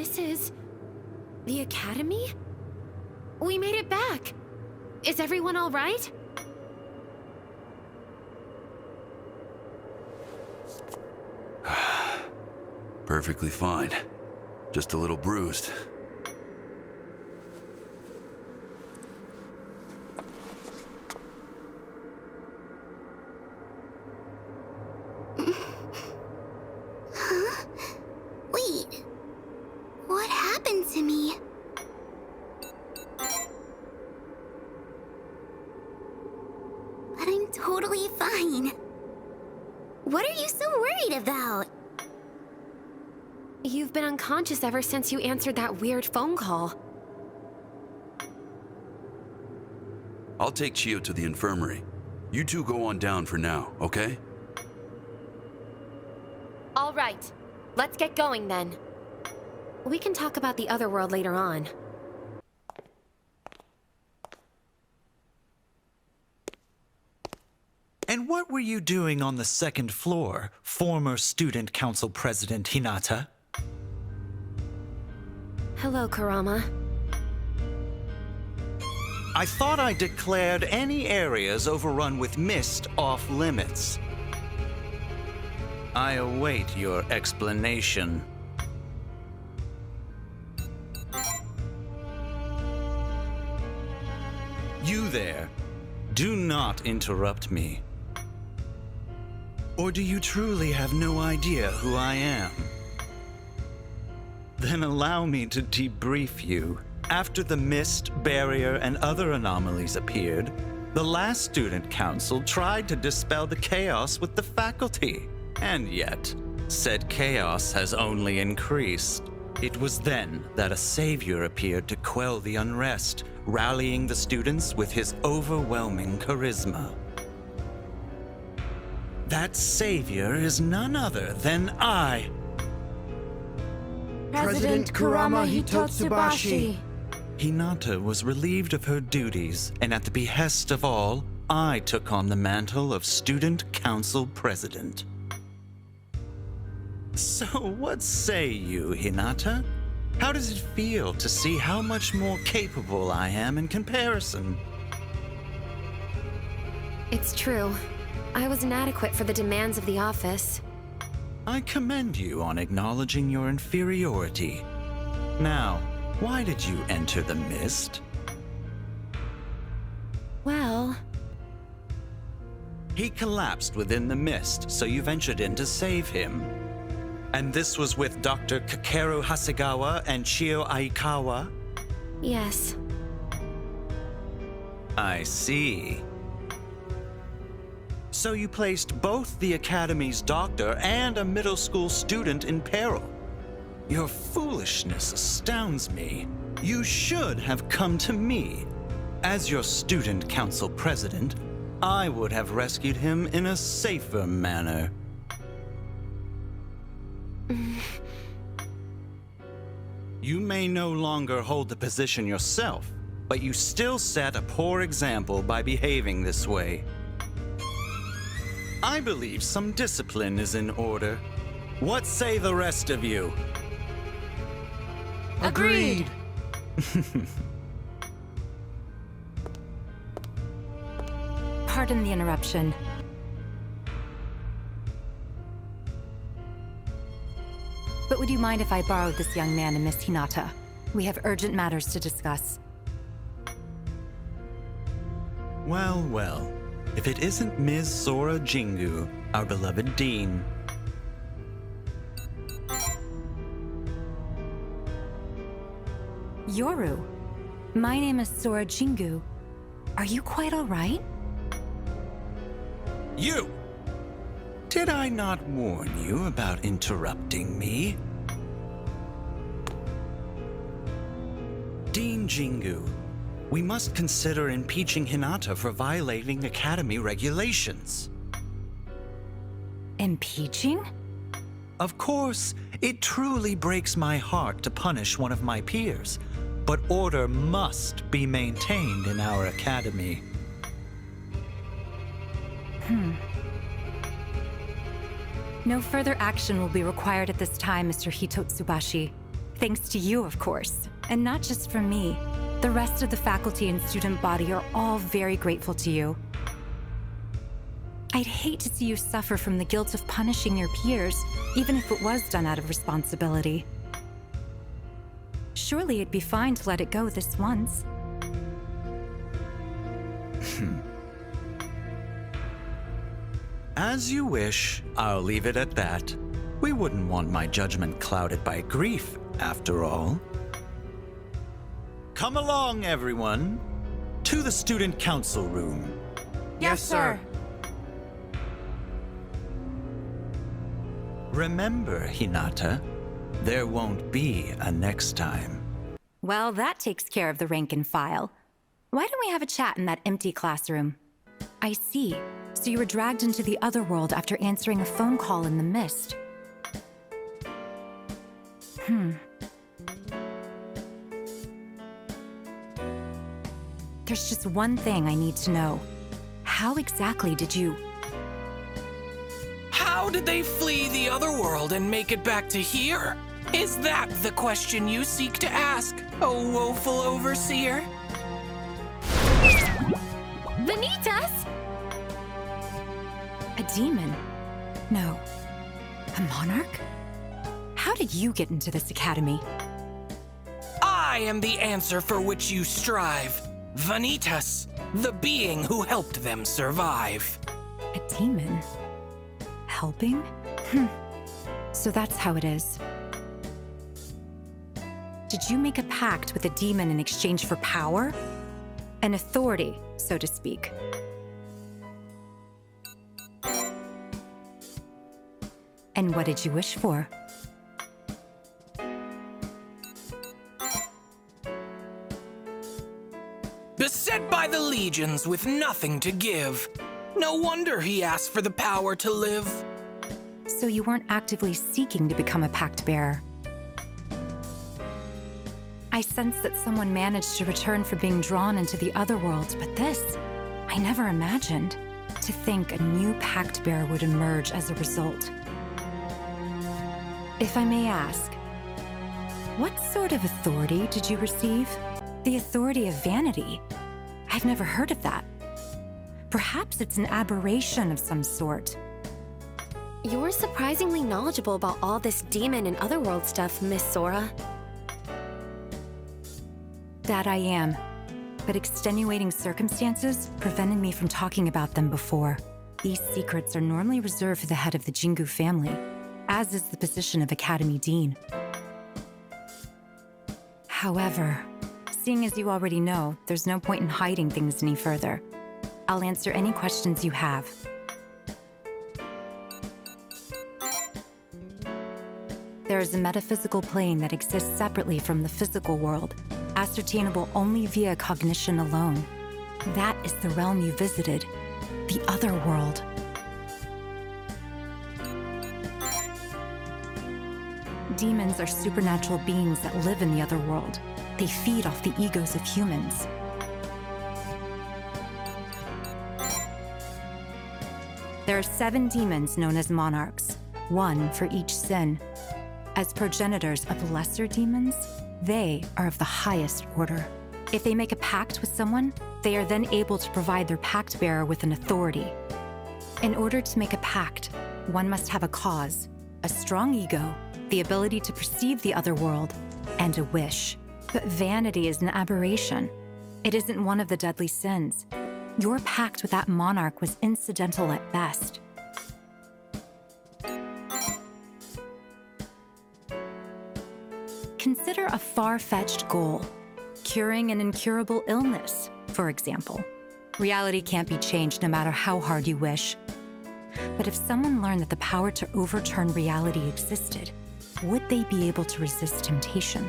This is... the Academy? We made it back! Is everyone all right? Perfectly fine. Just a little bruised. Huh? Wait. What happened to me? But I'm totally fine. What are you so worried about? You've been unconscious ever since you answered that weird phone call. I'll take Chiyo to the infirmary. You two go on down for now, okay? All right. Let's get going then. We can talk about the other world later on. And what were you doing on the second floor, former Student Council President Hinata? Hello, Kurama. I thought I declared any areas overrun with mist off limits. I await your explanation. You there, do not interrupt me. Or do you truly have no idea who I am? Then allow me to debrief you. After the mist, barrier, and other anomalies appeared, the last student council tried to dispel the chaos with the faculty. And yet, said chaos has only increased. It was then that a savior appeared to quell the unrest, rallying the students with his overwhelming charisma. That savior is none other than I. President Kurama Hitotsbashi. Hinata was relieved of her duties, and at the behest of all, I took on the mantle of Student Council President. So what say you, Hinata? How does it feel to see how much more capable I am in comparison? It's true. I was inadequate for the demands of the office. I commend you on acknowledging your inferiority. Now, why did you enter the mist? Well... He collapsed within the mist, so you ventured in to save him. And this was with Dr. Kakeru Hasagawa and Chiyo Aikawa? yes. I see. So you placed both the Academy's doctor and a middle school student in peril. Your foolishness astounds me. You should have come to me. As your student council president, I would have rescued him in a safer manner. You may no longer hold the position yourself, but you still set a poor example by behaving this way. I believe some discipline is in order. What say the rest of you? Agreed. Pardon the interruption. But would you mind if I borrowed this young man and Miss Hinata? We have urgent matters to discuss. Well, well. If it isn't Ms. Sora Jingu, our beloved dean. Yoru, my name is Sora Jingu. Are you quite all right? You! Did I not warn you about interrupting me? Dean Jingu, we must consider impeaching Hinata for violating Academy regulations. Impeaching? Of course, it truly breaks my heart to punish one of my peers, but order must be maintained in our academy. No further action will be required at this time, Mr. Hitotsbashi. Thanks to you, of course. And not just from me. The rest of the faculty and student body are all very grateful to you. I'd hate to see you suffer from the guilt of punishing your peers, even if it was done out of responsibility. Surely it'd be fine to let it go this once. As you wish, I'll leave it at that. We wouldn't want my judgment clouded by grief, after all. Come along, everyone, to the student council room. Yes, sir. Remember, Hinata, there won't be a next time. Well, that takes care of the rank and file. Why don't we have a chat in that empty classroom? I see. So you were dragged into the other world after answering a phone call in the mist. There's just one thing I need to know. How exactly did you... How did they flee the other world and make it back to here? Is that the question you seek to ask, O woeful overseer? Vanitas! A demon? No. A monarch? How did you get into this academy? I am the answer for which you strive. Vanitas, the being who helped them survive. A demon? Helping? So that's how it is. Did you make a pact with a demon in exchange for power? An authority, so to speak. And what did you wish for? Beset by the legions with nothing to give. No wonder he asked for the power to live. So you weren't actively seeking to become a Pactbearer. I sense that someone managed to return from being drawn into the other world, but this, I never imagined. To think a new Pactbearer would emerge as a result. If I may ask, what sort of authority did you receive? The authority of vanity. I've never heard of that. Perhaps it's an aberration of some sort. You're surprisingly knowledgeable about all this demon and otherworld stuff, Miss Sora. That I am. But extenuating circumstances prevented me from talking about them before. These secrets are normally reserved for the head of the Jingu family, as is the position of Academy Dean. However, seeing as you already know, there's no point in hiding things any further. I'll answer any questions you have. There is a metaphysical plane that exists separately from the physical world, ascertainable only via cognition alone. That is the realm you visited, the other world. Demons are supernatural beings that live in the other world. They feed off the egos of humans. There are 7 demons known as monarchs, 1 for each sin. As progenitors of lesser demons, they are of the highest order. If they make a pact with someone, they are then able to provide their pact-bearer with an authority. In order to make a pact, one must have a cause, a strong ego, the ability to perceive the other world, and a wish. But vanity is an aberration. It isn't one of the deadly sins. Your pact with that monarch was incidental at best. Consider a far-fetched goal. Curing an incurable illness, for example. Reality can't be changed no matter how hard you wish. But if someone learned that the power to overturn reality existed, would they be able to resist temptation?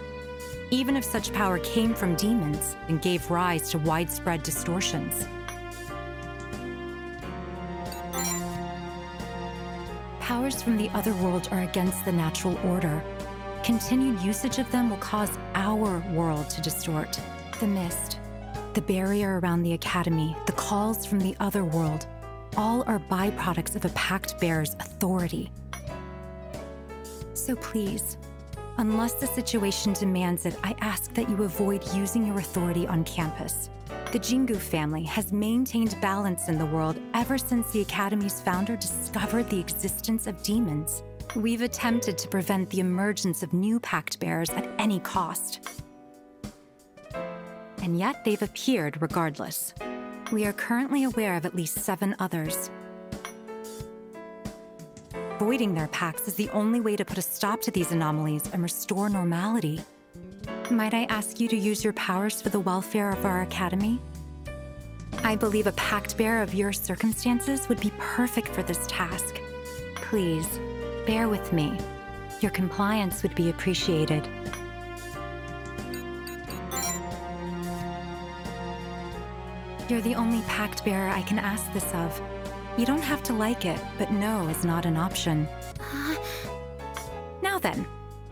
Even if such power came from demons and gave rise to widespread distortions. Powers from the other world are against the natural order. Continued usage of them will cause our world to distort. The mist, the barrier around the academy, the calls from the other world, all are byproducts of a Pactbearer's authority. So please, Unless the situation demands it, I ask that you avoid using your authority on campus. The Jingu family has maintained balance in the world ever since the Academy's founder discovered the existence of demons. We've attempted to prevent the emergence of new Pactbeares at any cost. And yet they've appeared regardless. We are currently aware of at least 7 others. Voiding their pacts is the only way to put a stop to these anomalies and restore normality. Might I ask you to use your powers for the welfare of our academy? I believe a Pactbeare of your circumstances would be perfect for this task. Please, bear with me. Your compliance would be appreciated. You're the only Pactbearer I can ask this of. You don't have to like it, but no is not an option. Now then,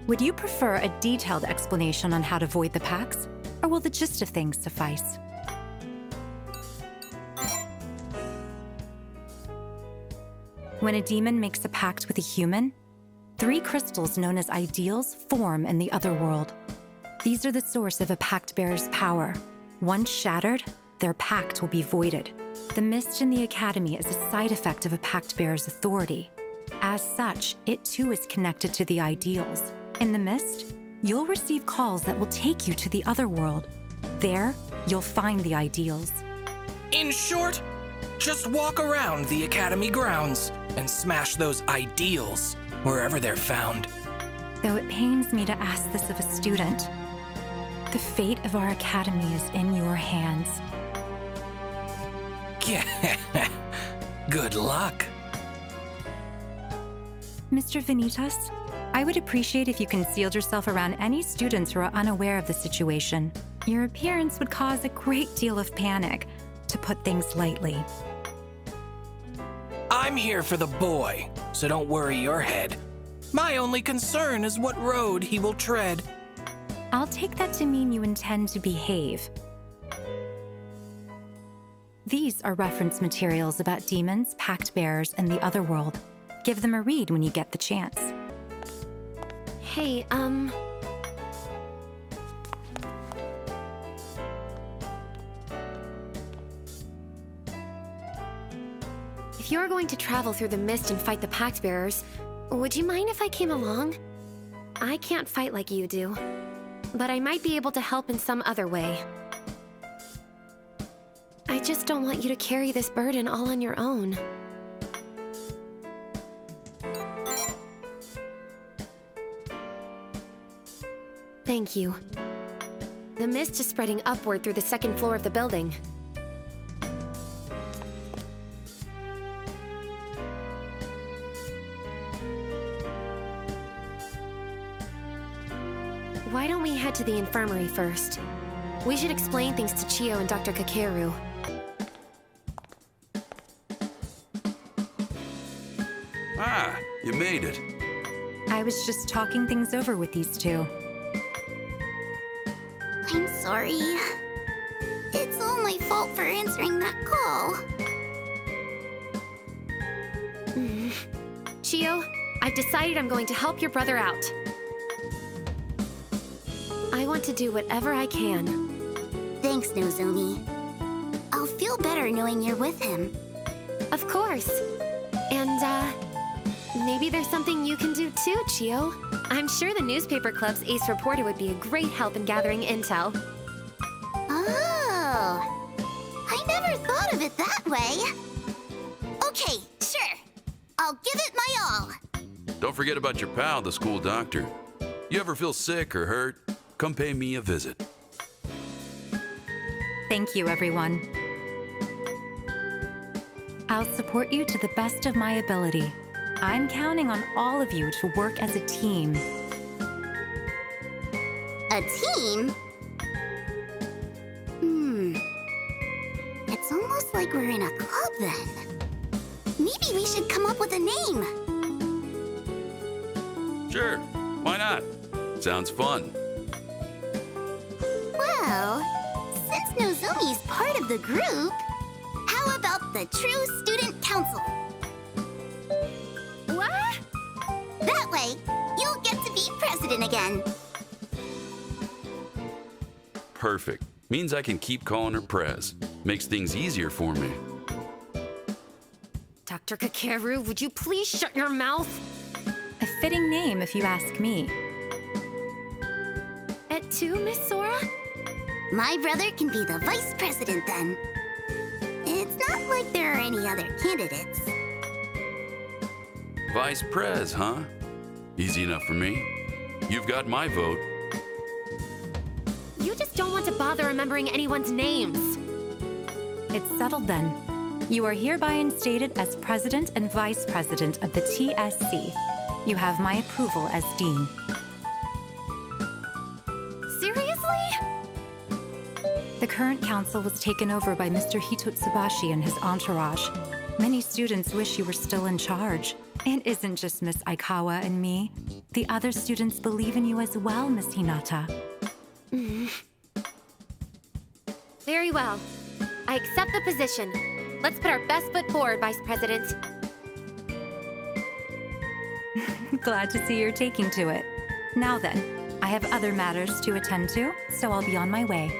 would you prefer a detailed explanation on how to void the pacts, or will the gist of things suffice? When a demon makes a pact with a human, 3 crystals known as ideals form in the other world. These are the source of a Pactbeare's power. Once shattered, their pact will be voided. The mist in the Academy is a side effect of a Pactbeare's authority. As such, it too is connected to the ideals. In the mist, you'll receive calls that will take you to the other world. There, you'll find the ideals. In short, just walk around the Academy grounds and smash those ideals wherever they're found. Though it pains me to ask this of a student, the fate of our Academy is in your hands. Good luck. Mr. Vanitas, I would appreciate if you concealed yourself around any students who are unaware of the situation. Your appearance would cause a great deal of panic, to put things lightly. I'm here for the boy, so don't worry your head. My only concern is what road he will tread. I'll take that to mean you intend to behave. These are reference materials about demons, Pactbeares, and the other world. Give them a read when you get the chance. Hey, if you're going to travel through the mist and fight the Pactbearers, would you mind if I came along? I can't fight like you do, but I might be able to help in some other way. I just don't want you to carry this burden all on your own. Thank you. The mist is spreading upward through the 2nd floor of the building. Why don't we head to the infirmary first? We should explain things to Chiyo and Dr. Kakeru. Ah, you made it. I was just talking things over with these 2. I'm sorry. It's all my fault for answering that call. Chiyo, I've decided I'm going to help your brother out. I want to do whatever I can. Thanks, Nozomi. I'll feel better knowing you're with him. Of course. And, maybe there's something you can do too, Chiyo. I'm sure the newspaper club's ace reporter would be a great help in gathering intel. Oh, I never thought of it that way. Okay, sure. I'll give it my all. Don't forget about your pal, the school doctor. You ever feel sick or hurt? Come pay me a visit. Thank you, everyone. I'll support you to the best of my ability. I'm counting on all of you to work as a team. A team? It's almost like we're in a club then. Maybe we should come up with a name. Sure, why not? Sounds fun. Well, since Nozomi's part of the group, how about the True Student Council? What? That way, you'll get to be be president again. Perfect. Means I can keep calling her Prez. Makes things easier for me. Dr. Kakeru, would you please shut your mouth? A fitting name, if you ask me. Et tu, Miss Sora? My brother can be the vice president then. It's not like there are any other candidates. Vice Prez, huh? Easy enough for me. You've got my vote. You just don't want to bother remembering anyone's names. It's settled then. You are hereby instated as President and Vice President of the TSC. You have my approval as Dean. Seriously? The current council was taken over by Mr. Hitotsbashi and his entourage. Many students wish you were still in charge. It isn't just Miss Aikawa and me. The other students believe in you as well, Miss Hinata. Very well. I accept the position. Let's put our best foot forward, Vice President. Glad to see you're taking to it. Now then, I have other matters to attend to, so I'll be on my way.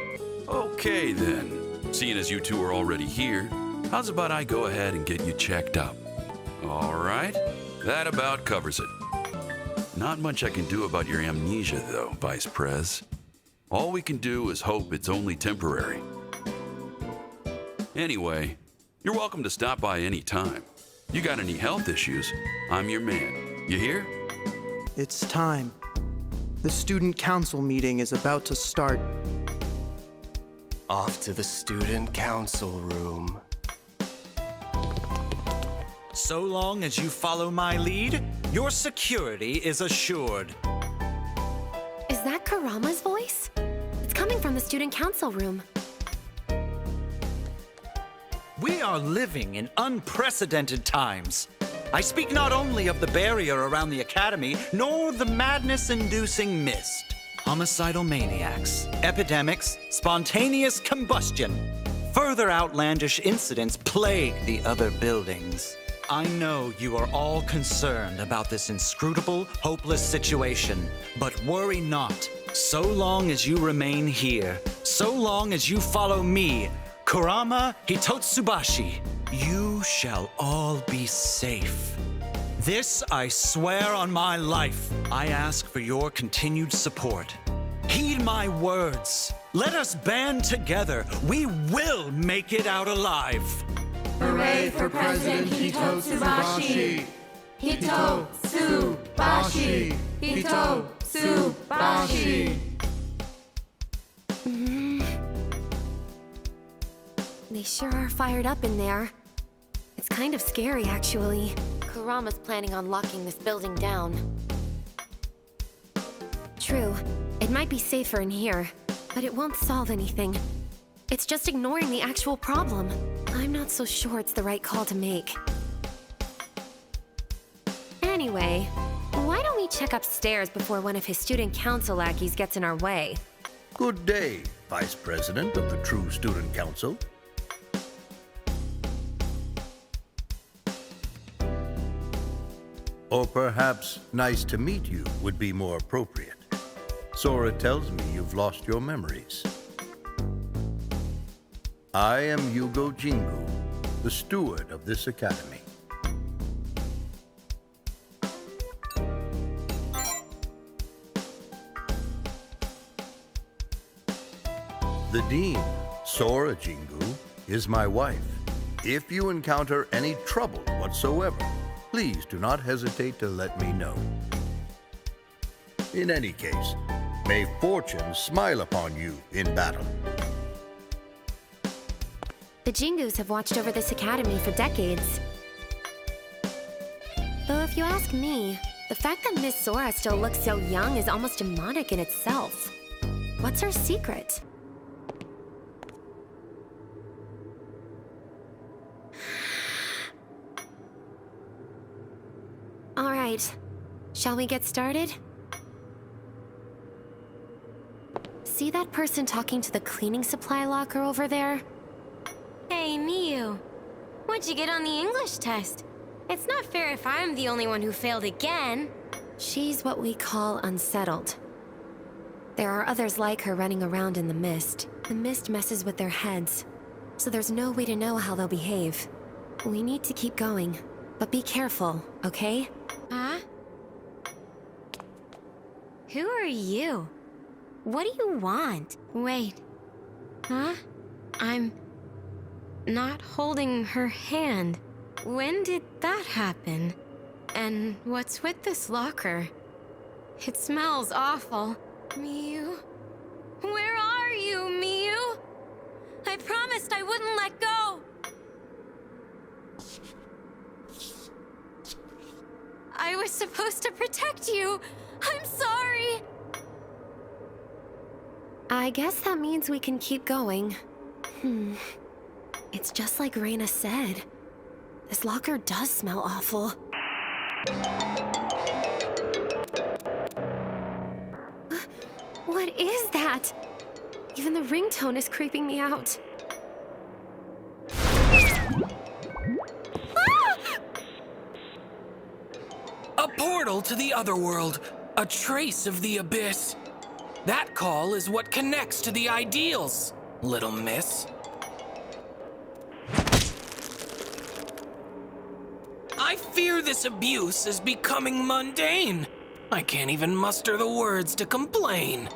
Okay then. Seeing as you two are already here, how's about I go ahead and get you checked up? All right. That about covers it. Not much I can do about your amnesia though, Vice Prez. All we can do is hope it's only temporary. Anyway, you're welcome to stop by any time. You got any health issues, I'm your man. You hear? It's time. The student council meeting is about to start. Off to the student council room. So long as you follow my lead, your security is assured. Is that Kurama's voice? It's coming from the student council room. We are living in unprecedented times. I speak not only of the barrier around the academy, nor the madness-inducing mist. Homicidal maniacs, epidemics, spontaneous combustion. Further outlandish incidents plague the other buildings. I know you are all concerned about this inscrutable, hopeless situation, but worry not. So long as you remain here, so long as you follow me, Kurama Hitotsbashi, you shall all be safe. This I swear on my life. I ask for your continued support. Heed my words. Let us band together. We will make it out alive. Hooray for President Hitotsbashi! Hitotsbashi! Hitotsbashi! They sure are fired up in there. It's kind of scary, actually. Kurama's planning on locking this building down. True, it might be safer in here, but it won't solve anything. It's just ignoring the actual problem. I'm not so sure it's the right call to make. Anyway, why don't we check upstairs before one of his student council lackeys gets in our way? Good day, Vice President of the True Student Council. Or perhaps nice to meet you would be more appropriate. Sora tells me you've lost your memories. I am Yugo Jingu, the steward of this academy. The Dean, Sora Jingu, is my wife. If you encounter any trouble whatsoever, please do not hesitate to let me know. In any case, may fortune smile upon you in battle. The Jingus have watched over this academy for decades. Though if you ask me, the fact that Miss Sora still looks so young is almost demonic in itself. What's her secret? All right, shall we get started? See that person talking to the cleaning supply locker over there? Hey, Miyu. What'd you get on the English test? It's not fair if I'm the only one who failed again. She's what we call unsettled. There are others like her running around in the mist. The mist messes with their heads, so there's no way to know how they'll behave. We need to keep going, but be careful, okay? Huh? Who are you? What do you want? Wait. Huh? I'm not holding her hand. When did that happen? And what's with this locker? It smells awful. Miyu? Where are you, Miyu? I promised I wouldn't let go. I was supposed to protect you. I'm sorry. I guess that means we can keep going. It's just like Reina said. This locker does smell awful. What is that? Even the ringtone is creeping me out. A portal to the otherworld, a trace of the abyss. That call is what connects to the ideals, little miss. I fear this abuse is becoming mundane. I can't even muster the words to complain.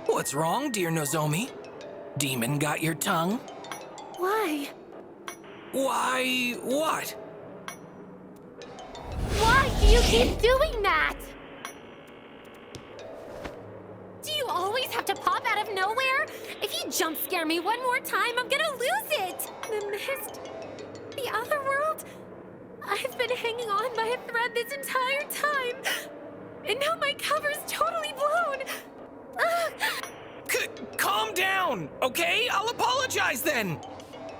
What's wrong, dear Nozomi? Demon got your tongue? Why? Why, what? Why do you keep doing that? Do you always have to pop out of nowhere? If you jump scare me one more time, I'm gonna lose it! The mist... the other world... I've been hanging on by a thread this entire time. And now my cover's totally blown. Calm down, okay? I'll apologize then.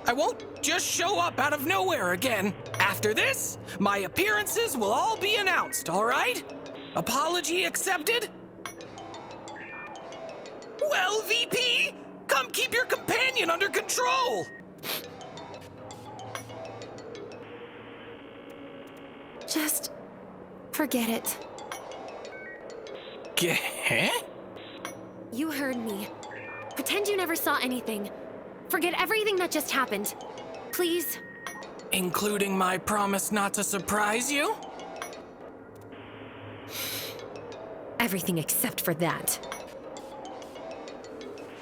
I won't just show up out of nowhere again. After this, my appearances will all be announced, all right? Apology accepted? Well, VP, come keep your companion under control. Just forget it. You heard me. Pretend you never saw anything. Forget everything that just happened. Please? Including my promise not to surprise you? Everything except for that.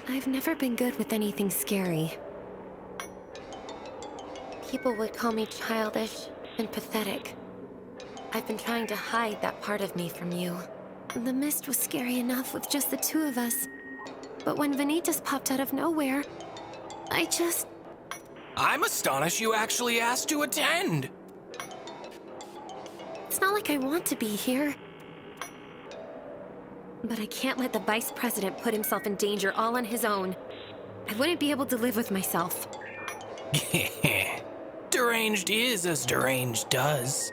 I've never been good with anything scary. People would call me childish and pathetic. I've been trying to hide that part of me from you. The mist was scary enough with just the two of us. But when Vanitas popped out of nowhere, I'm astonished you actually asked to attend. It's not like I want to be here. But I can't let the vice president put himself in danger all on his own. I wouldn't be able to live with myself. Deranged is as deranged does.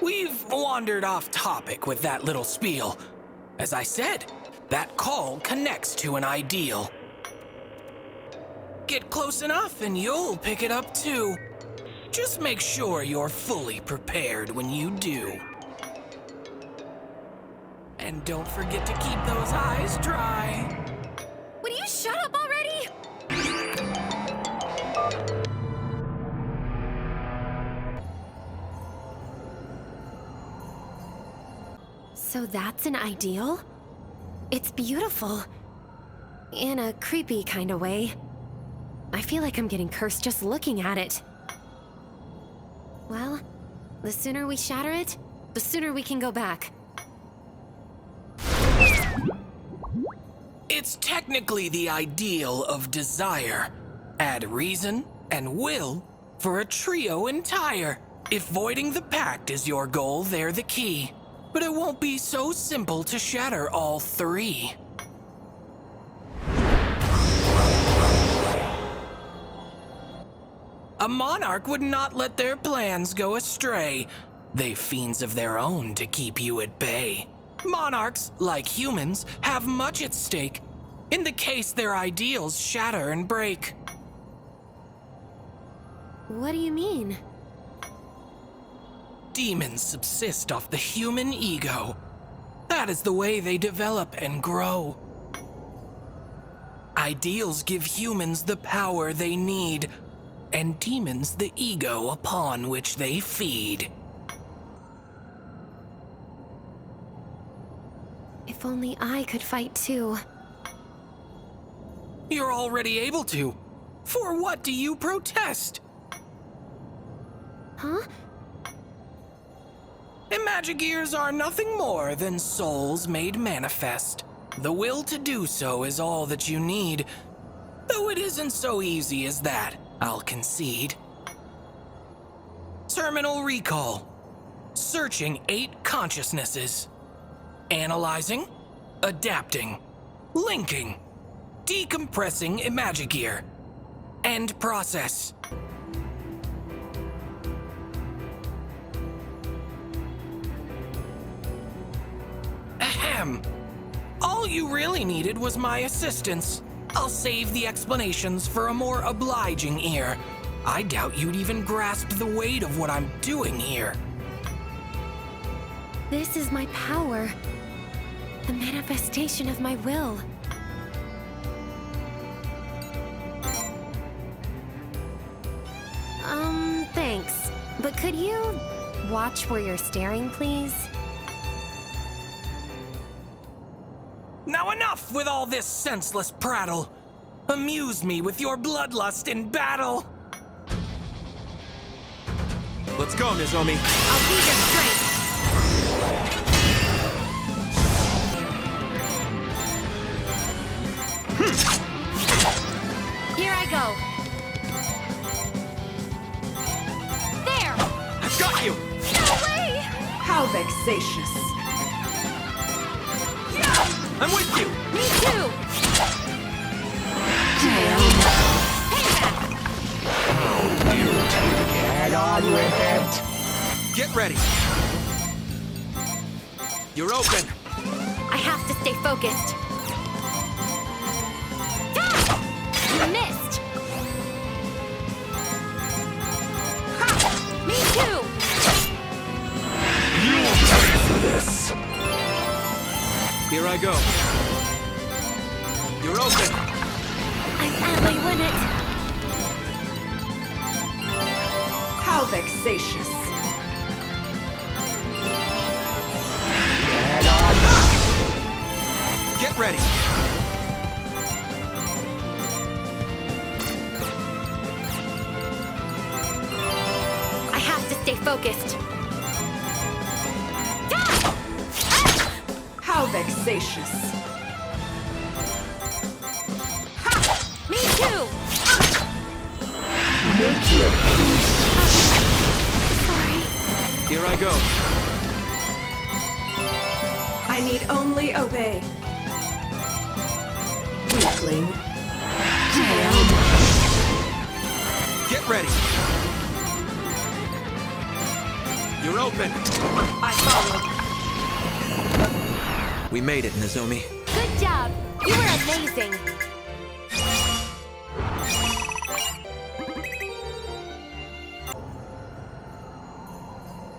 We've wandered off topic with that little spiel. As I said, that call connects to an ideal. Get close enough and you'll pick it up too. Just make sure you're fully prepared when you do. And don't forget to keep those eyes dry. Would you shut up already? So that's an ideal? It's beautiful. In a creepy kind of way. I feel like I'm getting cursed just looking at it. Well, the sooner we shatter it, the sooner we can go back. It's technically the ideal of desire. Add reason and will for a trio entire. If voiding the pact is your goal, they're the key. But it won't be so simple to shatter all three. A monarch would not let their plans go astray. They've fiends of their own to keep you at bay. Monarchs, like humans, have much at stake in the case their ideals shatter and break. What do you mean? Demons subsist off the human ego. That is the way they develop and grow. Ideals give humans the power they need, and demons the ego upon which they feed. If only I could fight too. You're already able to. For what do you protest? Huh? Imagigears are nothing more than souls made manifest. The will to do so is all that you need, though it isn't so easy as that, I'll concede. Terminal recall. Searching 8 consciousnesses. Analyzing, adapting, linking, decompressing Imagigear. End process. Ahem. All you really needed was my assistance. I'll save the explanations for a more obliging ear. I doubt you'd even grasp the weight of what I'm doing here. This is my power. The manifestation of my will. Thanks. But could you watch where you're staring, please? Now enough with all this senseless prattle. Amuse me with your bloodlust in battle. Let's go, Nozomi. I'll be your strength. Here I go. There! I've got you! No way! How vexatious. I'm with you! Me too! Get on with it. Get ready. You're open. I have to stay focused. Ah! You missed! Ha! Me too! You'll pay for this. Here I go. You're open. I finally win it. How vexatious. Get ready. I have to stay focused. How vexatious. Me too! Sorry. Here I go. I need only obey. Weakling. Get ready. You're open. I follow. We made it, Nozomi. Good job. You were amazing.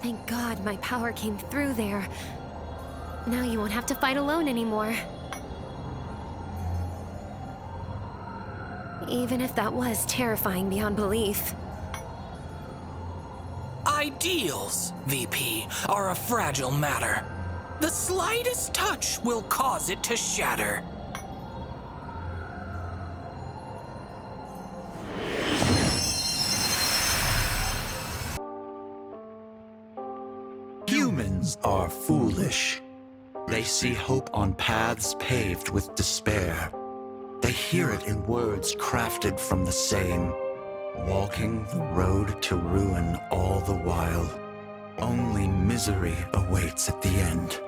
Thank God my power came through there. Now you won't have to fight alone anymore. Even if that was terrifying beyond belief. Ideals, VP, are a fragile matter. The slightest touch will cause it to shatter. Humans are foolish. They see hope on paths paved with despair. They hear it in words crafted from the same, walking the road to ruin all the while. Only misery awaits at the end.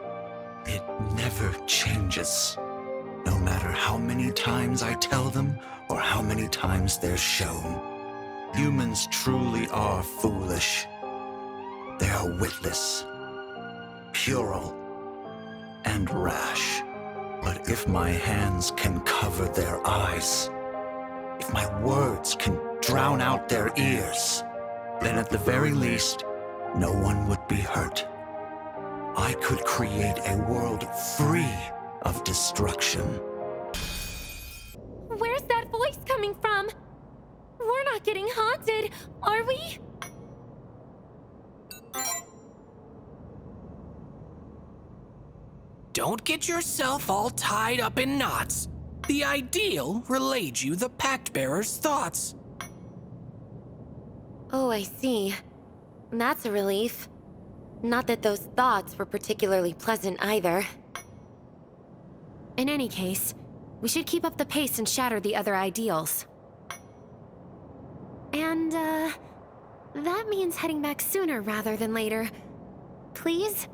It never changes, no matter how many times I tell them or how many times they're shown. Humans truly are foolish. They are witless, puerile, and rash. But if my hands can cover their eyes, if my words can drown out their ears, then at the very least, no one would be hurt. I could create a world free of destruction. Where's that voice coming from? We're not getting haunted, are we? Don't get yourself all tied up in knots. The ideal relayed you the Pactbeares' thoughts. Oh, I see. That's a relief. Not that those thoughts were particularly pleasant either. In any case, we should keep up the pace and shatter the other ideals. And, that means heading back sooner rather than later. Please?